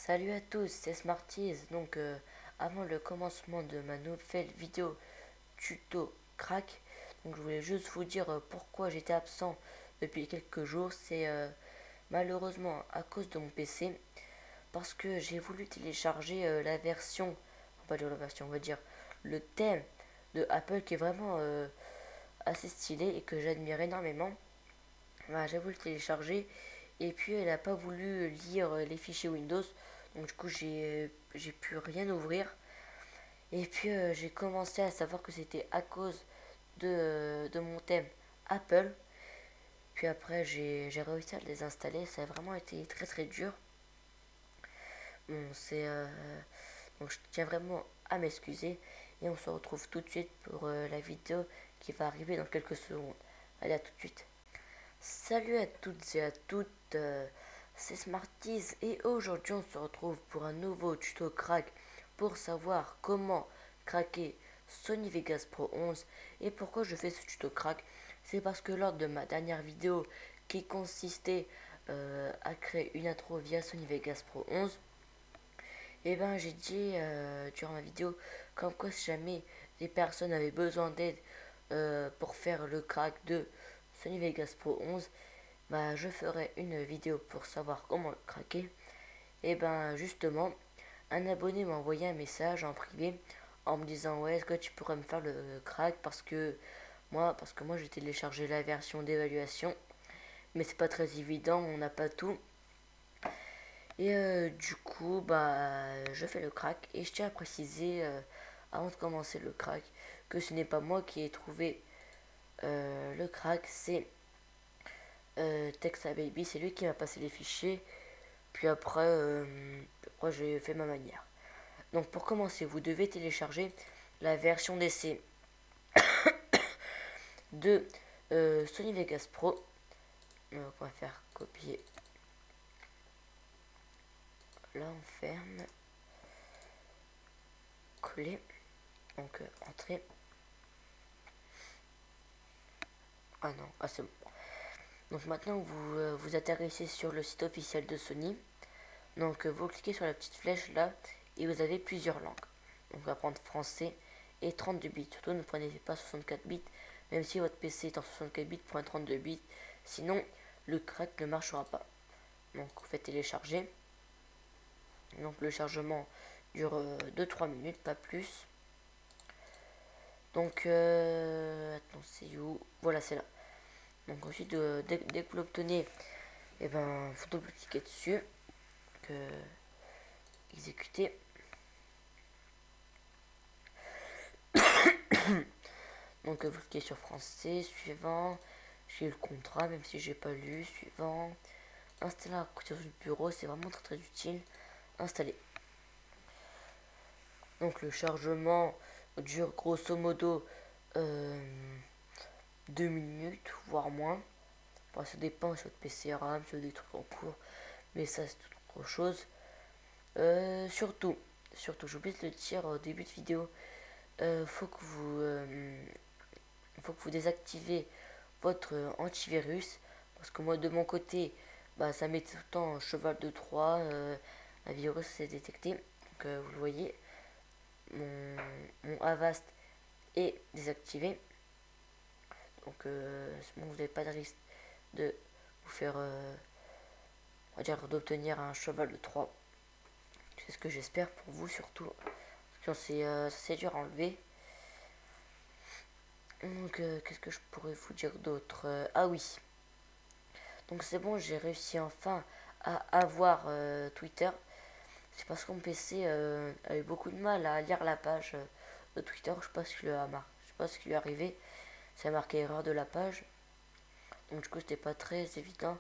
Salut à tous, c'est Smarties. Avant le commencement de ma nouvelle vidéo tuto crack, je voulais juste vous dire pourquoi j'étais absent depuis quelques jours. C'est malheureusement à cause de mon PC, parce que j'ai voulu télécharger la version, on va dire la version, on va dire le thème de Apple qui est vraiment assez stylé et que j'admire énormément. J'ai voulu le télécharger et puis elle n'a pas voulu lire les fichiers Windows. Donc du coup j'ai pu rien ouvrir. Et puis j'ai commencé à savoir que c'était à cause de mon thème Apple. Puis après j'ai réussi à le désinstaller. Ça a vraiment été très très dur. Bon, donc je tiens vraiment à m'excuser. Et on se retrouve tout de suite pour la vidéo qui va arriver dans quelques secondes. Allez, à tout de suite. Salut à toutes et à toutes, c'est Smarties et aujourd'hui on se retrouve pour un nouveau tuto crack pour savoir comment craquer Sony Vegas Pro 11. Et pourquoi je fais ce tuto crack? C'est parce que lors de ma dernière vidéo qui consistait à créer une intro via Sony Vegas Pro 11, et ben j'ai dit durant ma vidéo comme quoi si jamais des personnes avaient besoin d'aide pour faire le crack de Sony Vegas Pro 11, je ferai une vidéo pour savoir comment le craquer. Et ben justement, un abonné m'a envoyé un message en privé en me disant ouais, est-ce que tu pourrais me faire le crack parce que moi j'ai téléchargé la version d'évaluation, mais c'est pas très évident, on n'a pas tout. Et du coup, je fais le crack et je tiens à préciser avant de commencer le crack que ce n'est pas moi qui ai trouvé le crack, c'est Texa Baby, c'est lui qui m'a passé les fichiers. Puis après j'ai fait ma manière. Donc pour commencer, vous devez télécharger la version d'essai de Sony Vegas Pro. Donc on va faire copier. Là on ferme. Coller. Donc entrée. Ah non, ah c'est bon. Donc maintenant vous atterrissez sur le site officiel de Sony. Donc vous cliquez sur la petite flèche là et vous avez plusieurs langues. Donc on va prendre français et 32 bits. Surtout ne prenez pas 64 bits, même si votre PC est en 64 bits, prenez 32 bits. Sinon le crack ne marchera pas. Donc vous faites télécharger. Donc le chargement dure 2-3 minutes, pas plus. Donc attends, c'est où? Voilà, c'est là. Donc ensuite dès que vous l'obtenez, et ben faut double cliquer dessus. Exécuter. Donc vous cliquez sur français, suivant. J'ai le contrat, même si j'ai pas lu, suivant. Installer à côté du bureau, c'est vraiment très très utile. Installer. Donc le chargement dure grosso modo 2 minutes, voire moins. Enfin, ça dépend sur votre PC RAM, sur des trucs en cours. Mais ça c'est toute autre chose. Surtout, j'ai oublié de le dire au début de vidéo. Faut que vous désactivez votre antivirus. Parce que moi de mon côté, ça met tout le temps un cheval de Troie. Un virus s'est détecté. Donc vous le voyez. Mon Avast est désactivé. Donc bon, vous n'avez pas de risque de vous faire on va dire d'obtenir un cheval de Troie. C'est ce que j'espère pour vous surtout. Parce que c'est dur à enlever. Donc qu'est-ce que je pourrais vous dire d'autre? Ah oui. Donc c'est bon, j'ai réussi enfin à avoir Twitter. C'est parce que mon PC a eu beaucoup de mal à lire la page de Twitter. Je sais pas ce qui lui a marqué. Je sais pas ce qui lui est arrivé. Ça a marqué erreur de la page. Donc du coup c'était pas très évident.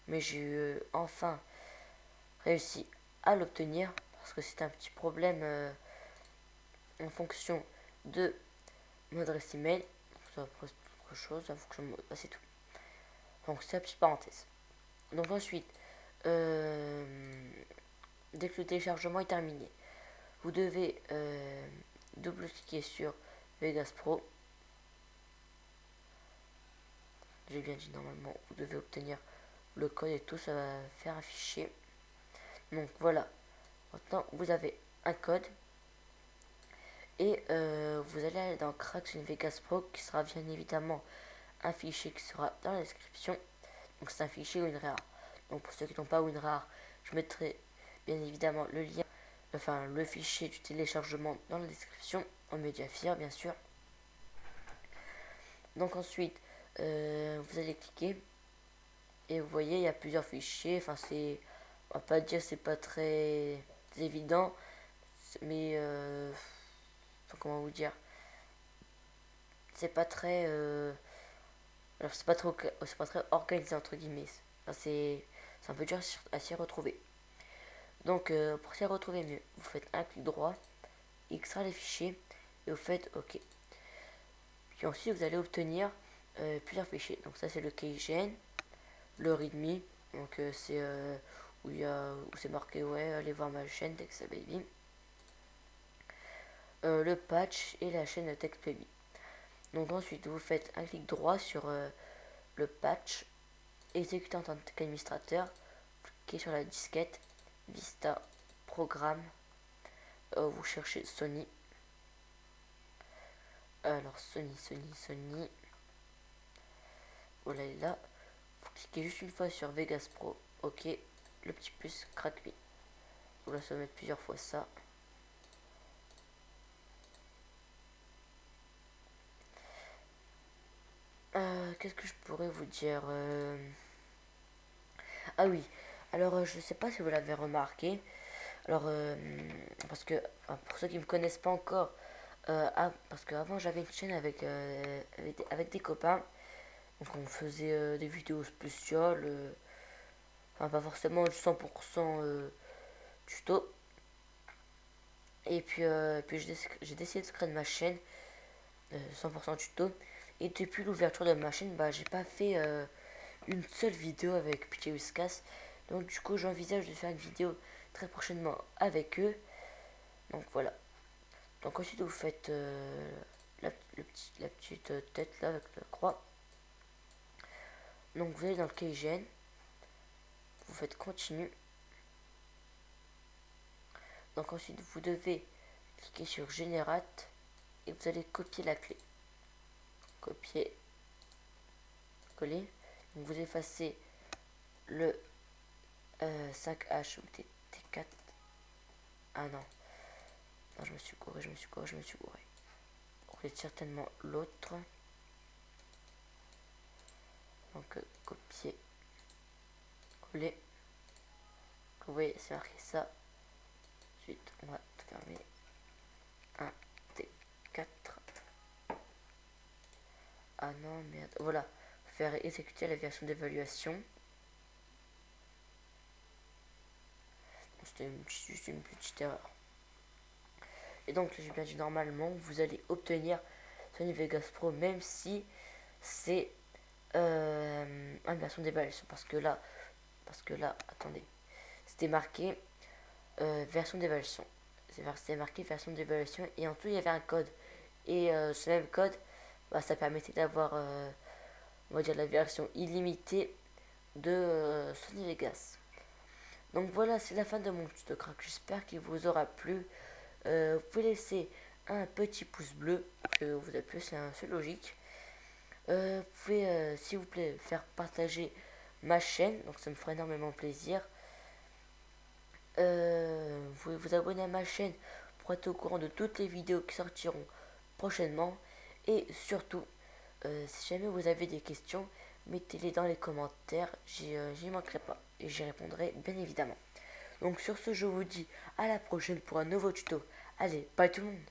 Mais j'ai eu enfin réussi à l'obtenir. Parce que c'est un petit problème en fonction de mon adresse email. Ça va presque autre chose. En fonction de c'est tout. Donc c'est la petite parenthèse. Donc ensuite, dès que le téléchargement est terminé, vous devez double-cliquer sur Vegas Pro. J'ai bien dit normalement, vous devez obtenir le code et tout, ça va faire afficher. Donc voilà, Maintenant, vous avez un code et vous allez aller dans Crack Vegas Pro qui sera bien évidemment un fichier qui sera dans la description. Donc c'est un fichier WinRAR. Donc pour ceux qui n'ont pas WinRAR, je mettrai bien évidemment le lien, enfin le fichier du téléchargement dans la description en Mediafire bien sûr. Donc ensuite vous allez cliquer et vous voyez il y a plusieurs fichiers. Enfin c'est, on va pas dire c'est pas très évident, mais enfin, comment vous dire, c'est pas très alors c'est pas très organisé entre guillemets. Enfin, c'est un peu dur à s'y retrouver. Donc pour s'y retrouver mieux, vous faites un clic droit, extraire les fichiers et vous faites OK. Puis ensuite vous allez obtenir plusieurs fichiers. Donc ça c'est le KeyGen, le README, donc c'est où c'est marqué ouais allez voir ma chaîne TextBaby, le patch et la chaîne TextBaby. Donc ensuite vous faites un clic droit sur le patch, exécuter en tant qu'administrateur, cliquez sur la disquette, Vista, Programme, vous cherchez Sony. Alors Sony, voilà, et là, vous cliquez juste une fois sur Vegas Pro, OK, le petit plus Crack Me. Voilà, ça va mettre plusieurs fois ça. Qu'est-ce que je pourrais vous dire Ah oui, alors je sais pas si vous l'avez remarqué. Alors, parce que pour ceux qui me connaissent pas encore, parce qu'avant j'avais une chaîne avec des copains. Donc on faisait des vidéos spéciales, enfin pas forcément du 100% tuto. Et puis j'ai décidé de créer ma chaîne 100% tuto. Et depuis l'ouverture de ma chaîne, bah j'ai pas fait une seule vidéo avec PJ Whiskas. Donc du coup j'envisage de faire une vidéo très prochainement avec eux. Donc voilà. Donc ensuite vous faites la petite tête là avec la croix. Donc vous allez dans le KeyGen, vous faites continue. Donc ensuite vous devez cliquer sur Generate et vous allez copier la clé. Copier, coller. Donc vous effacez le 5H ou T4. Ah non. Non, je me suis gouré. On fait certainement l'autre. Donc copier, coller. Vous voyez, c'est marqué ça. Ensuite, on va fermer. 1 T4. Ah non, merde. Voilà. Faire exécuter la version d'évaluation. C'était juste une petite erreur. Et donc, j'ai bien dit normalement, vous allez obtenir Sony Vegas Pro, même si c'est une version d'évaluation. Parce que là, attendez, c'était marqué version d'évaluation. C'était marqué version d'évaluation et en tout il y avait un code. Et ce même code, bah, ça permettait d'avoir, on va dire, la version illimitée de Sony Vegas. Donc voilà, c'est la fin de mon tuto crack. J'espère qu'il vous aura plu. Vous pouvez laisser un petit pouce bleu que vous avez plu, c'est logique. Vous pouvez, s'il vous plaît, faire partager ma chaîne, donc ça me ferait énormément plaisir. Vous pouvez vous abonner à ma chaîne pour être au courant de toutes les vidéos qui sortiront prochainement. Et surtout, si jamais vous avez des questions, mettez-les dans les commentaires, j'y manquerai pas et j'y répondrai bien évidemment. Donc sur ce, je vous dis à la prochaine pour un nouveau tuto. Allez, bye tout le monde.